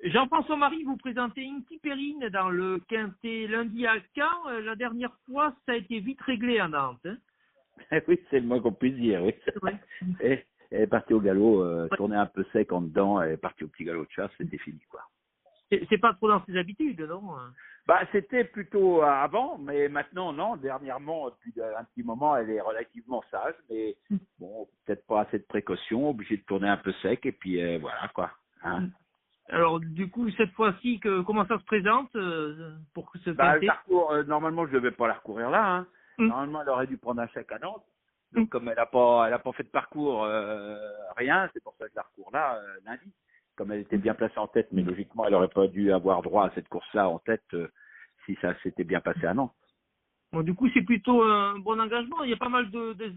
Jean-François Marie, vous présentez Inti Perrine dans le Quintet lundi à Caen. La dernière fois, ça a été vite réglé à Nantes. Hein. Oui, c'est le moins qu'on puisse dire, oui. C'est vrai. Elle est partie au galop, tournée un peu sec en dedans, elle est partie au petit galop de chasse, c'était fini, quoi. C'est pas trop dans ses habitudes, non? Bah, c'était plutôt avant, mais maintenant, non. Dernièrement, depuis un petit moment, elle est relativement sage, mais bon, peut-être pas assez de précautions, obligé de tourner un peu sec, et puis voilà, quoi. Hein. Alors, du coup, cette fois-ci, comment ça se présente pour ce Bah, le Quintet? parcours, normalement, je devais pas la recourir là, hein. Hum, Normalement, elle aurait dû prendre un chèque à Nantes. hum. Donc, comme elle a pas fait de parcours, rien, c'est pour ça que je la recours là, lundi. Comme elle était bien placée en tête, mais logiquement, elle aurait pas dû avoir droit à cette course-là en tête si ça s'était bien passé à Nantes. Bon, du coup, c'est plutôt un bon engagement. Il y a pas mal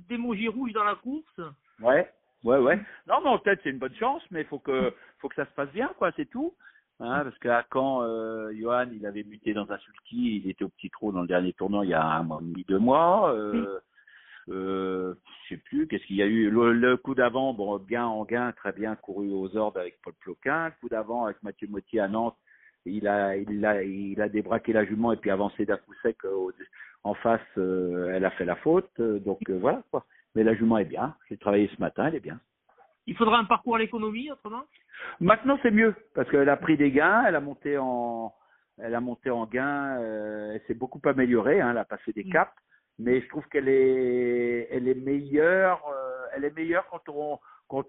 d'émojis rouges dans la course. Ouais, ouais. Non, mais en tête, c'est une bonne chance, mais faut que ça se passe bien, quoi, c'est tout. Hein, parce qu'à Caen, Johan, il avait muté dans un sulky, il était au petit trot dans le dernier tournant il y a un mois et demi, 2 mois. Je sais plus, qu'est-ce qu'il y a eu. Le coup d'avant, bon, gain en gain, très bien couru aux ordres avec Paul Ploquin. Le coup d'avant avec Mathieu Mottier à Nantes, il a débraqué la jument et puis avancé d'un coup sec en face, elle a fait la faute. Donc voilà, quoi. Mais la jument est bien. J'ai travaillé ce matin, elle est bien. Il faudra un parcours à l'économie, autrement? Maintenant, c'est mieux parce qu'elle a pris des gains, elle a monté en gain, elle s'est beaucoup améliorée, hein, elle a passé des caps. Mais je trouve elle est meilleure, quand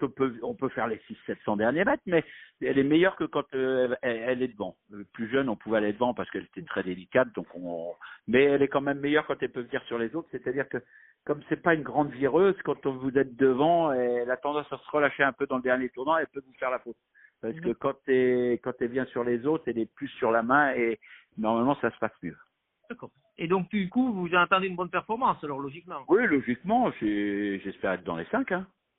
on peut faire les 600-700 derniers mètres, mais elle est meilleure que quand elle est devant. Plus jeune, on pouvait aller devant parce qu'elle était très délicate, mais elle est quand même meilleure quand elle peut venir sur les autres. C'est-à-dire que comme c'est pas une grande vireuse, quand vous êtes devant, elle a tendance à se relâcher un peu dans le dernier tournant, elle peut vous faire la faute. Parce que quand elle vient sur les autres, elle est plus sur la main et normalement ça se passe mieux. D'accord. Et donc, du coup, vous attendez une bonne performance, alors, logiquement. Oui, logiquement, j'espère être dans les 5, hein.